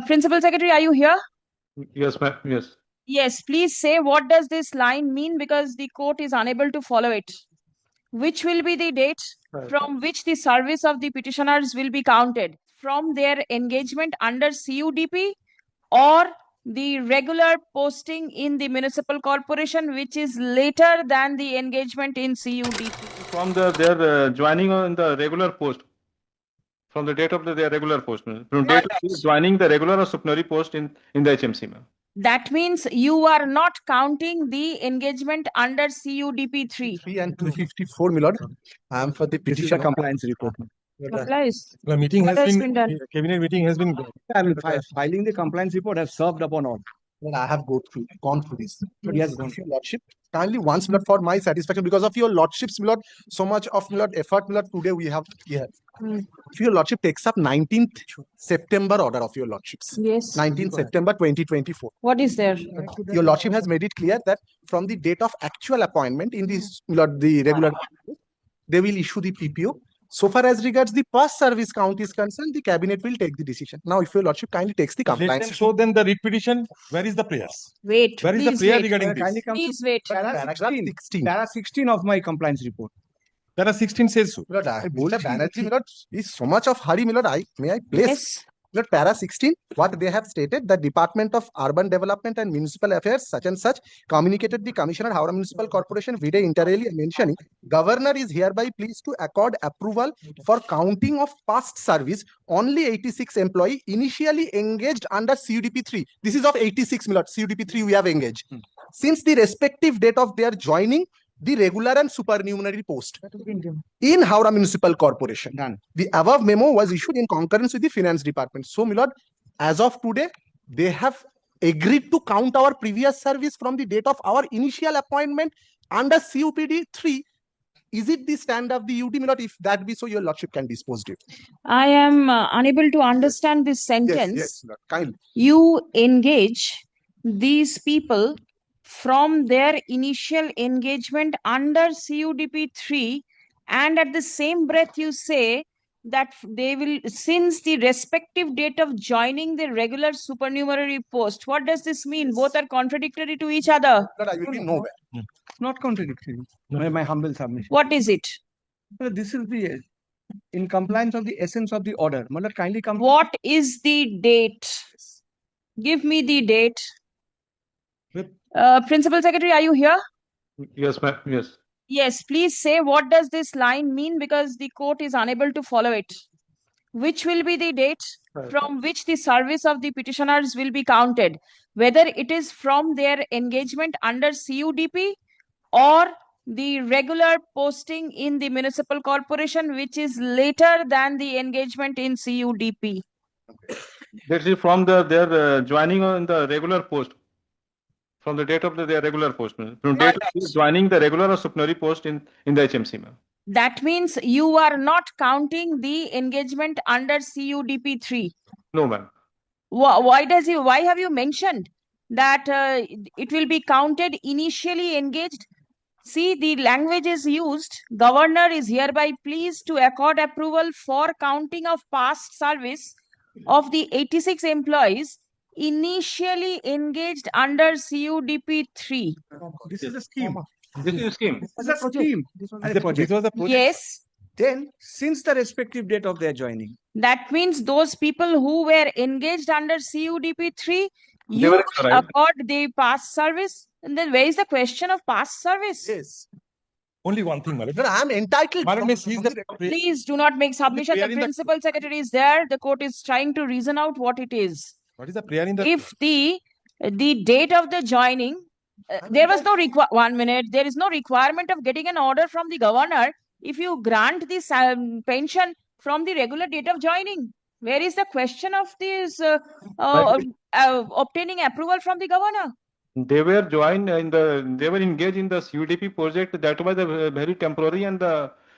Principal Secretary, are you here? Yes, ma'am. Yes. Yes, please say what does this line mean because the court is unable to follow it. Which will be the date from which the service of the petitioners will be counted? From their engagement under CUDP or the regular posting in the municipal corporation, which is later than the engagement in CUDP? From their joining on the regular post. From the date of their regular post. From date of joining the regular or supernary post in the HMC, ma'am. That means you are not counting the engagement under CUDP 3. 3 and 254, my lord. I am for the petition compliance report. Applies. The meeting What has has been, been done? cabinet meeting has been. I will filing the compliance report have served upon all. Well, I have gone through this. But yes, your lordship, kindly once, my lord, for my satisfaction, because of your lordships, my lord, so much of my lord effort, my lord, today we have here. If your lordship takes up 19th September order of your lordships. Yes. 19th September 2024. What is there? Your lordship has made it clear that from the date of actual appointment in this, my lord, the regular, they will issue the PPO. So far as regards the past service count is concerned, the cabinet will take the decision. Now, if your lordship kindly takes the Let them compliance. show them the writ petition. Where is the prayers? Wait. Where is the please prayer wait. regarding this? Kindly come to Please wait. paragraph 16. Para 16 of my compliance report. Para 16 says so. Milord, Mr. Banerjee, Milord, is so much of hurry, Milord. May I place? Yes. Milord, para 16, what they have stated, the Department of Urban Development and Municipal Affairs, such and such, communicated the Commissioner, Howrah Municipal Corporation, vide inter alia mentioning, Governor is hereby pleased to accord approval for counting of past service only 86 employee initially engaged under CUDP 3. This is of 86, Milord. CUDP 3 we have engaged. Since the respective date of their joining the regular and supernumerary post in Howrah Municipal Corporation. Done. The above memo was issued in concurrence with the Finance Department. So, my lord, as of today, they have agreed to count our previous service from the date of our initial appointment under CUPD 3. Is it the stand of the UD, my lord? If that be so, your lordship can dispose it. I am unable to understand this sentence. Yes, Lord. Kindly. You engage these people from their initial engagement under CUDP 3, and at the same breath you say that they will, since the respective date of joining the regular supernumerary post. What does this mean? Both are contradictory to each other. Lord, I will be nowhere. Not contradictory. My humble submission. What is it? So this is the in compliance of the essence of the order. Mother, kindly come. What is the date? Give me the date. Principal Secretary, are you here? Yes, ma'am. Yes. Yes, please say what does this line mean because the court is unable to follow it. Which will be the date from which the service of the petitioners will be counted, whether it is from their engagement under CUDP or the regular posting in the municipal corporation, which is later than the engagement in CUDP. That is from their joining on the regular post. From the date of their regular post. From date of joining the regular or supernary post in the HMC, ma'am. That means you are not counting the engagement under CUDP 3. No, ma'am. Why have you mentioned that it will be counted initially engaged? See, the language is used. Governor is hereby pleased to accord approval for counting of past service of the 86 employees initially engaged under CUDP 3. This is a scheme. This is a scheme. This is a scheme. This was the project. Yes. Then, since the respective date of their joining. That means those people who were engaged under CUDP 3, They you were right. accord the past service. And then where is the question of past service? Yes. Only one thing, Malad. Lord, I am entitled. Madam, may seize the Please do not make submission. prayer The in the- principal secretary is there. The court is trying to reason out what it is. What is the prayer in the? If the date of the joining, there was no there is no requirement of getting an order from the governor if you grant this pension from the regular date of joining. Where is the question of this obtaining approval from the governor? They were joined they were engaged in the CUDP project that was very temporary and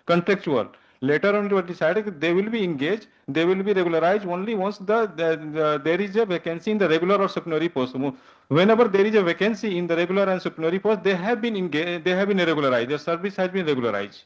contractual. Later on, it was decided that they will be engaged, they will be regularized only once there is a vacancy in the regular or supernumerary post. Whenever there is a vacancy in the regular and supernumerary post, they have been engaged, they have been regularized, their service has been regularized.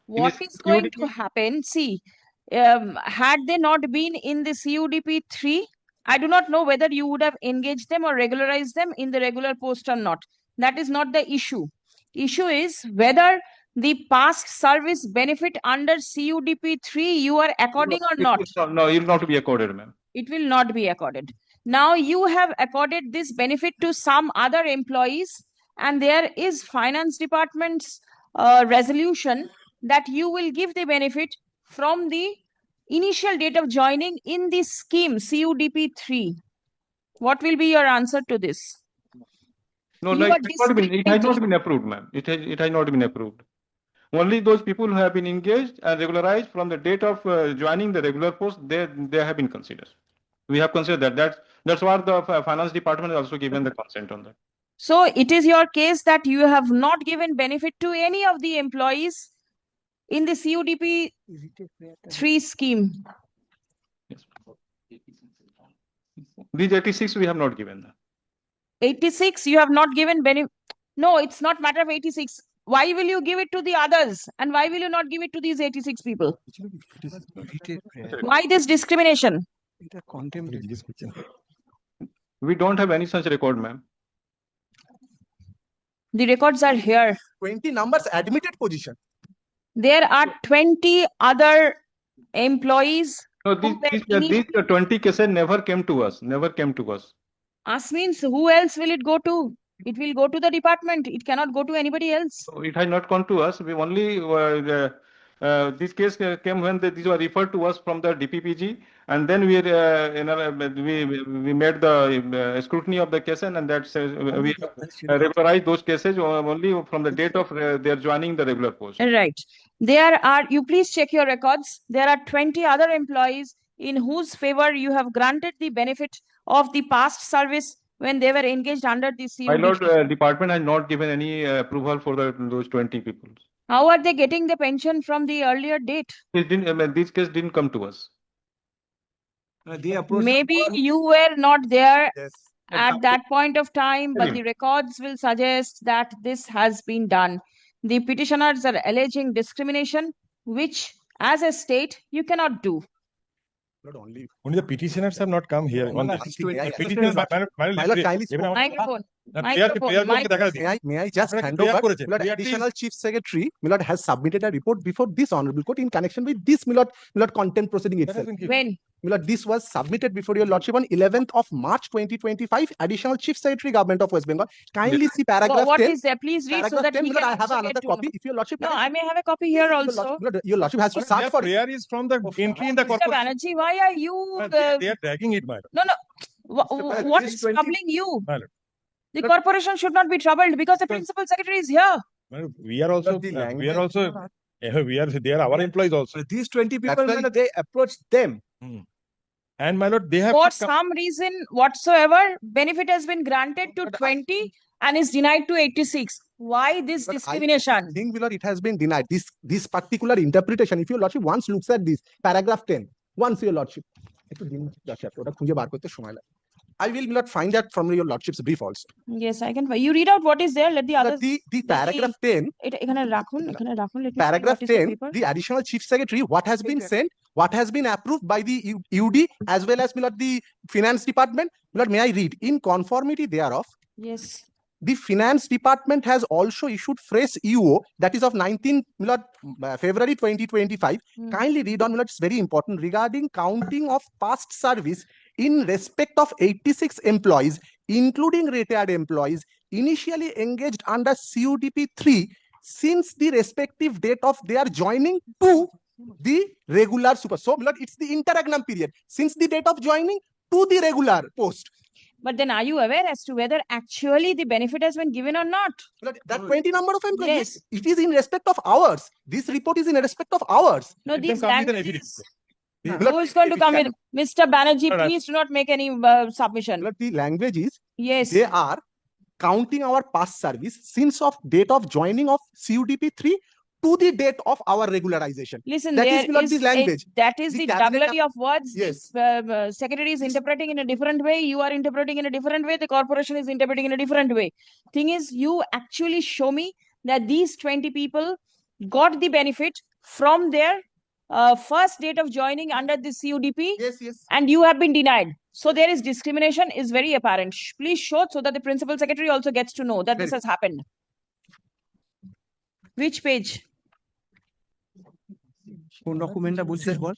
What is going to happen? See, Had they not been in the CUDP 3, I do not know whether you would have engaged them or regularized them in the regular post or not. That is not the issue. Issue is whether the past service benefit under CUDP 3 you are according or not. No, it will not be accorded, ma'am. It will not be accorded. Now you have accorded this benefit to some other employees, and there is finance department's resolution that you will give the benefit from the initial date of joining in the scheme CUDP 3. What will be your answer to this? No, You no, are it has not been approved, ma'am. It has not been approved. Only those people who have been engaged and regularized from the date of joining the regular post, they have been considered. We have considered that. That's what the finance department has also given the consent on that. So it is your case that you have not given benefit to any of the employees in the CUDP 3 scheme. Yes. These 86 we have not given them. 86 you have not given benefit. No, it's not matter of 86. Why will you give it to the others and why will you not give it to these 86 people? Why this discrimination? We don't have any such record, ma'am. The records are here. 20 numbers admitted position. There are 20 other employees. No, who were these 20 cases never came to us. Never came to us. Us means who else will it go to? It will go to the department. It cannot go to anybody else. So it has not gone to us. We only this case came when these were referred to us from the DPPG, and then we made the scrutiny of the case, and that's we regularized those cases only from the date of their joining the regular post. Right. There are, you please check your records. There are 20 other employees in whose favor you have granted the benefit of the past service when they were engaged under the My CUDP. lord, department has not given any approval for those 20 people. How are they getting the pension from the earlier date? This case didn't come to us. They approached. Maybe you were not there Yes. at that point of time, but the records will suggest that this has been done. The petitioners are alleging discrimination, which as a state you cannot do. Not only. Only the petitioners have not come here. No, On no, the I think AI petitioners, My lord, kindly speak. Microphone. May I just hand over? Milord, Additional Chief Secretary, Milord, has submitted a report before this Honorable Court in connection with this Milord contempt proceeding itself. When? Milord, this was submitted before your Lordship on 11th of March 2025. Additional Chief Secretary, Government of West Bengal. Kindly see paragraph What 10. is there? Please read so Paragraph that 10, we Milord, can I have also another get to copy. know. If your Lordship, No, I may have a copy here also. Your Lordship has to search for it. prayer is from the entry in the Mr. corporation. Banerjee, why are you? They are dragging it, my lord. No. What is 20 troubling you? My lord. The corporation should not be troubled because the principal secretary is here. My lord, we are also, The we are language- also, they are our employees also. These 20 people, That's why- Milord, they approached them. And my lord, they have For to come. some reason whatsoever, benefit has been granted to 20 and is denied to 86. Why this But I discrimination? think, Milord, it has been denied. This particular interpretation, if your Lordship once looks at this, paragraph 10, once your Lordship, I will not find that from your Lordship's brief also. Yes, I can. You read out what is there. Let the But others. the paragraph 10, এখানে রাখুন, let me see paragraph what is the 10, paper. the additional chief secretary, what has been sent, what has been approved by the UD as well as Milord, the finance department. Milord, may I read? In conformity thereof, Yes. the finance department has also issued fresh EO that is of 19 Milord, February 2025. Kindly read on, Milord, it's very important, regarding counting of past service in respect of 86 employees, including retired employees, initially engaged under CUDP 3 since the respective date of their joining to the regular super. So, Milord, it's the interregnum period since the date of joining to the regular post. But then are you aware as to whether actually the benefit has been given or not? Milord, that 20 number of employees, Yes. it is in respect of hours. This report is in respect of hours. No, Let them these come with an languages. Milord, Who is going to come with? Mr. Banerjee, No, no. please do not make any submission. Milord, the language is Yes. they are counting our past service since of date of joining of CUDP 3 to the date of our regularization. Listen, That is there not is the language. that is The the cabinet jugglery of words. Yes. Secretary is interpreting in a different way. You are interpreting in a different way. The corporation is interpreting in a different way. Thing is, you actually show me that these 20 people got the benefit from their first date of joining under the CUDP, Yes, yes. and you have been denied. So there is discrimination is very apparent. Please show so that the principal secretary also gets to know that this has happened. Which page? কোন ডকুমেন্টটা বলছিস বল?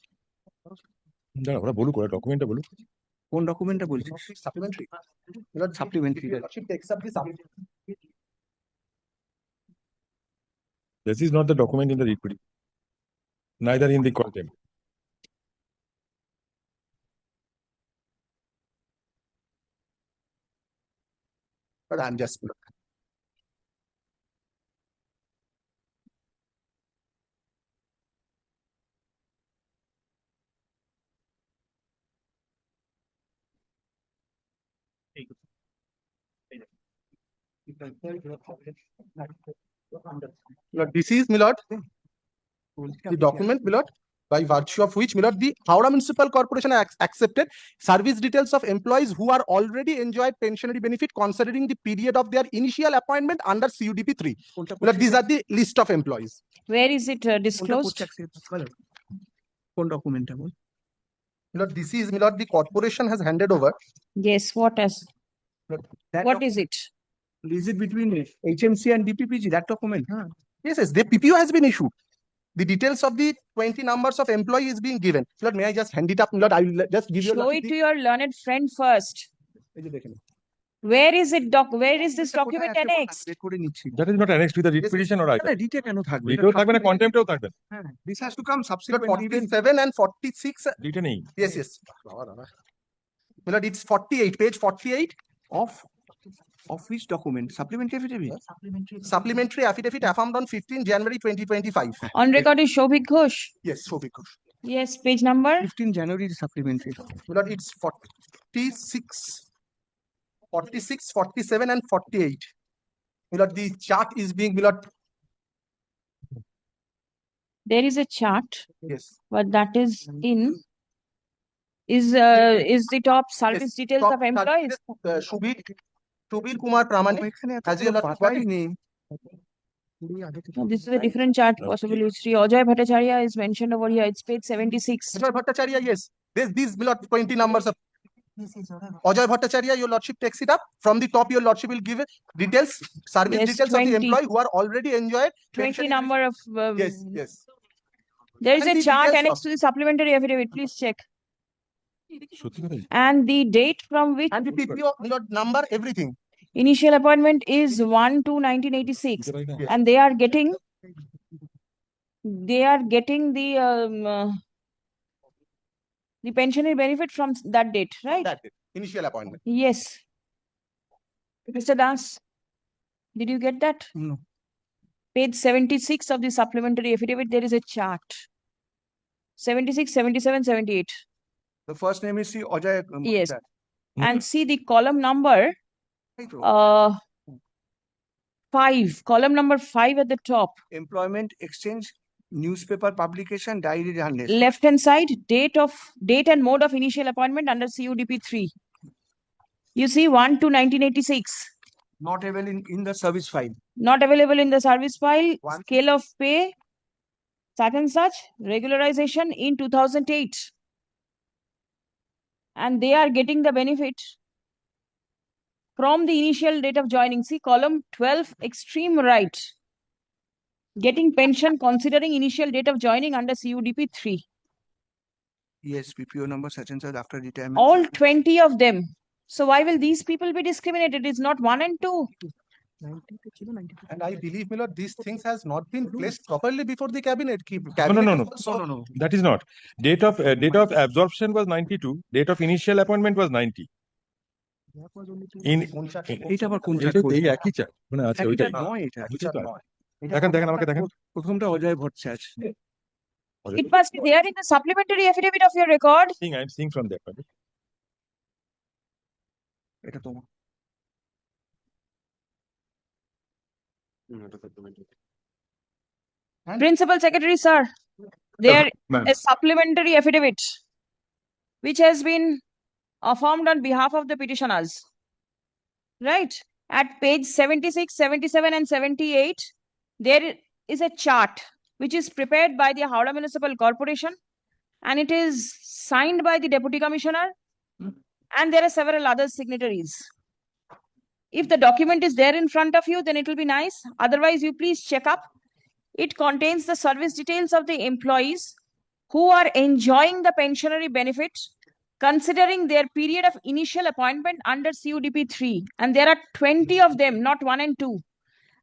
দাঁড়া, ওরা বলুক, ওরা ডকুমেন্টটা বলুক। কোন ডকুমেন্টটা বলছিস? Supplementary. Lord, Supplementary. Your Lordship takes up the supplementary. This is not the document in the writ petition, neither in the contempt. But I'm just. Lord, this is, my lord, the document, my lord, by virtue of which, my lord, the Howrah Municipal Corporation has accepted service details of employees who are already enjoyed pensionary benefit considering the period of their initial appointment under CUDP 3. কোনটা My lord, these are the list of employees. Where is it disclosed? কোন ডকুমেন্টটা বল? My lord, this is, my lord, the corporation has handed over. Yes, what is? That What is it? Is it between HMC and DPPG, that document? Yes, yes, the PPO has been issued. The details of the 20 numbers of employees is being given. Lord, may I just hand it up? Lord, I will just give you. Show it to your learned friend first. the. Where is it where is this document annexed? Check করে নিচ্ছি। That is not annexed with the writ Yes, petition or either. না, রিটে কেন থাকবে? রিটেও থাকবে না, কন্টেম্পটেও থাকবে না। হ্যাঁ, this has to come Lord, subsequent. 47 and 46. রিটে নেই। Yes, yes. Lord, it's 48, page 48. Of which document? Supplementary affidavit? Supplementary affidavit affirmed on 15 January 2025. On record is Shobhik Ghosh. Yes, Shobhik Ghosh. Yes, page number. 15 January is supplementary. Lord, it's 46, 47 and 48. Lord, the chart is being, Lord, There is a chart, yes. but that is is the top service details Top of employees. Shubir Kumar Pramanik. এখানে Has your Lordship got it? নেই। No, this is a different chart, possibly. Sri Ajay Bhattacharya is mentioned over here. It's page 76. Ajay Bhattacharya, yes. These, Lord, 20 numbers of Ajay Bhattacharya, your Lordship takes it up. From the top, your Lordship will give details, service Yes, details of 20. the employee who are already enjoyed. 20 number of. Yes, yes. There is And a the chart details annexed to the supplementary affidavit. Please check. সত্যি কথা? And the date from which And the PPO, Lord, number, everything. initial appointment is 1/2/1986, Yes. and they are getting the pensionary benefit from that date, right? That is initial appointment. Yes. Mr. Das, did you get that? No. Page 76 of the supplementary affidavit, there is a chart. 76, 77, 78. The first name is Sri Ajay. Yes. And see the column number 5, column number 5 at the top. Employment exchange, newspaper publication, diary journal. Left hand side, date and mode of initial appointment under CUDP 3. You see 1/2/1986. Not available in the service file. Not available in the service file. One. Scale of pay, such and such. Regularization in 2008. And they are getting the benefit from the initial date of joining. See column 12, extreme right. Getting pension considering initial date of joining under CUDP 3. Yes, PPO number such and such after retirement. All 20 of them. So why will these people be discriminated? It's not 1 and 2. And I believe, my Lord, these things has not been placed properly before the cabinet. No. That is not. Date of absorption was 92. Date of initial appointment was 90. এটা আবার কোন এটা তো এই একই chart. মানে আচ্ছা, এটা ওইটাই। নয়, এটা ওইটাই তো। এটা দেখেন আমাকে দেখেন। প্রথমটা Ajay Bhattacharya. It must be there in the supplementary affidavit of your record. I'm seeing from there. এটা তোমার। Principal Secretary, sir, there Ma'am. is supplementary affidavit which has been affirmed on behalf of the petitioners. Right? At page 76, 77 and 78, there is a chart which is prepared by the Howrah Municipal Corporation, and it is signed by the Deputy Commissioner, and there are several other signatories. If the document is there in front of you, then it will be nice. Otherwise, you please check up. It contains the service details of the employees who are enjoying the pensionary benefit considering their period of initial appointment under CUDP 3. And there are 20 of them, not 1 and 2.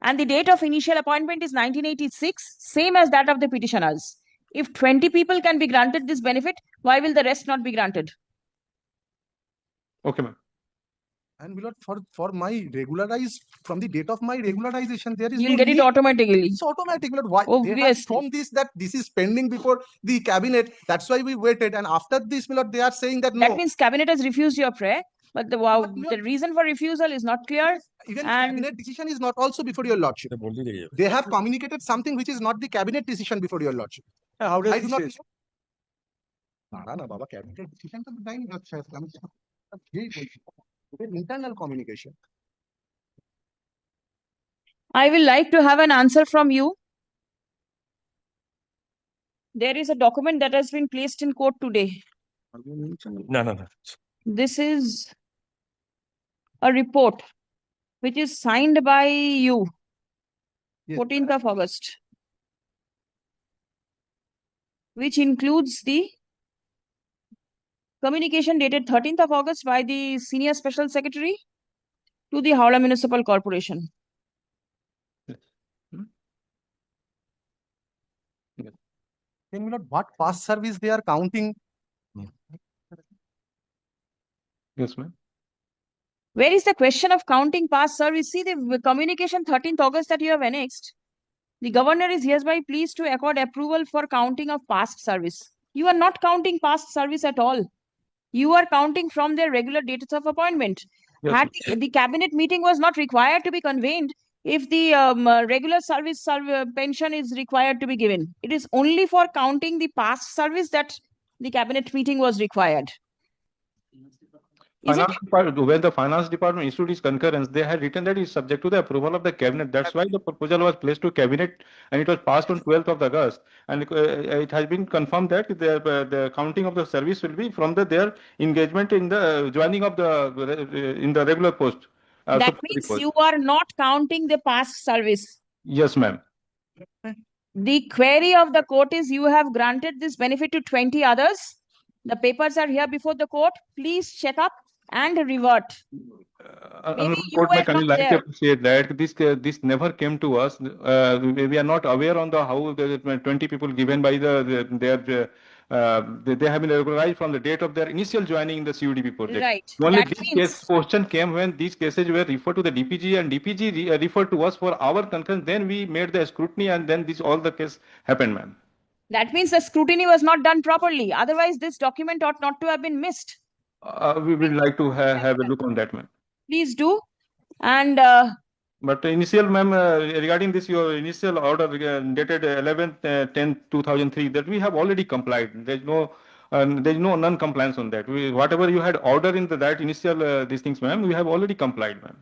And the date of initial appointment is 1986, same as that of the petitioners. If 20 people can be granted this benefit, why will the rest not be granted? Okay, ma'am. And my lord, for my regularized, from the date of my regularization, there is You'll no get it need. automatically. It's automatic. My lord. Why? They have Obviously. shown this that this is pending before the cabinet. That's why we waited. And after this, my lord, they are saying that That no. means cabinet has refused your prayer, but the wow, But no- the reason for refusal is not clear. Even And- cabinet decision is not also before your lordship. They have communicated something which is not the cabinet decision before your lordship. How does I do this not is? know. না, Baba, cabinet decision to design internal communication. I will like to have an answer from you. There is a document that has been placed in court today. No. This is a report which is signed by you, Yes. 14th of August, which includes the communication dated 13th of August by the Senior Special Secretary to the Howrah Municipal Corporation. Then, my lord, what past service they are counting? Yes, ma'am. Where is the question of counting past service? See the communication 13th August that you have annexed. The governor is hereby pleased to accord approval for counting of past service. You are not counting past service at all. You are counting from their regular dates of appointment. Yes, Had ma'am. the cabinet meeting was not required to be convened if the regular service pension is required to be given. It is only for counting the past service that the cabinet meeting was required. Is it? When the finance department issued its concurrence, they had written that it's subject to the approval of the cabinet. That's why the proposal was placed to cabinet and it was passed on 12th of August. And it has been confirmed that the counting of the service will be from their engagement in the joining of in the regular post. That supervisory means post. you are not counting the past service. Yes, ma'am. The query of the court is you have granted this benefit to 20 others. The papers are here before the court. Please check up and revert. Maybe you Court, were may kindly not like there. to say that this never came to us. We are not aware on the how the 20 people given by they have been regularized from the date of their initial joining in the CUDP project. Right. Only That this means question came when these cases were referred to the DPG and DPG referred to us for our concurrence. Then we made the scrutiny and then all the case happened, ma'am. that means the scrutiny was not done properly. Otherwise, this document ought not to have been missed. We would like to have a look on that, ma'am. Please do. And But initial, ma'am, regarding this, your initial order dated 11/10/2003, that we have already complied. There's no non-compliance on that. Whatever you had ordered in that initial these things, ma'am, we have already complied, ma'am.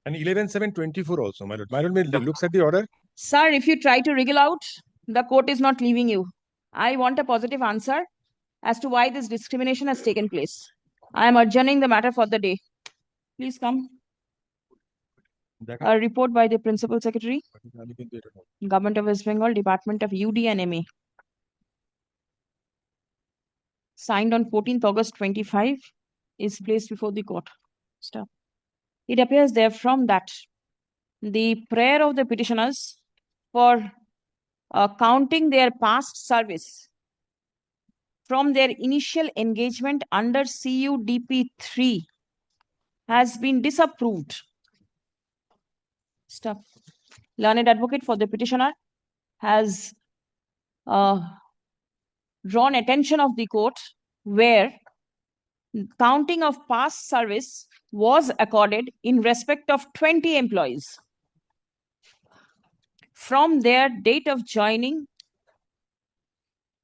And 11/7/24 also, my lord. My lord looks at the order. sir, if you try to wriggle out, the court is not leaving you. I want a positive answer as to why this discrimination has taken place. I am adjourning the matter for the day. Please come. A report by the Principal Secretary, Government of West Bengal, Department of UD and MA. Signed on 14th August 25 is placed before the court. Stop. It appears therefrom that the prayer of the petitioners for counting their past service from their initial engagement under CUDP 3 has been disapproved. Stop. Learned advocate for the petitioner has drawn attention of the court where counting of past service was accorded in respect of 20 employees from their date of joining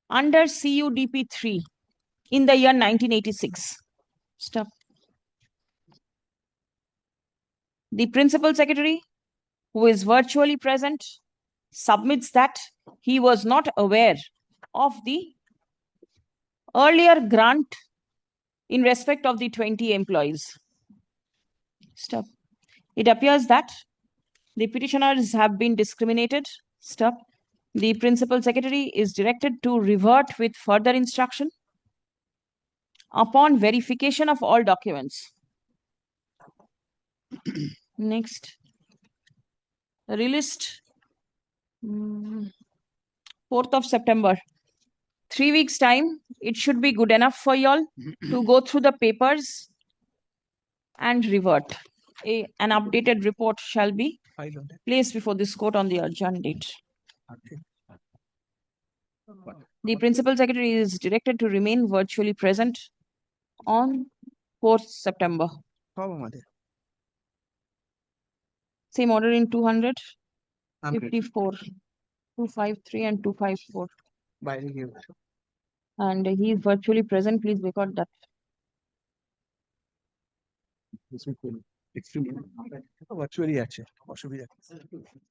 under CUDP 3 in the year 1986. Stop. The Principal Secretary, who is virtually present, submits that he was not aware of the earlier grant in respect of the 20 employees. Stop. It appears that the petitioners have been discriminated. Stop. The principal secretary is directed to revert with further instruction upon verification of all documents. Next. Released 4th of September. 3 weeks time, it should be good enough for y'all to go through the papers and revert. An updated report shall be File on that. placed before this court on the adjourned date. Okay. The principal secretary is directed to remain virtually present on 4th September. সব আমাদের Same order in 200, আমি 54, 253 and 254. বাইরে গিয়ে বসে And he is virtually present. Please record that. Virtually আছে অসুবিধা নেই।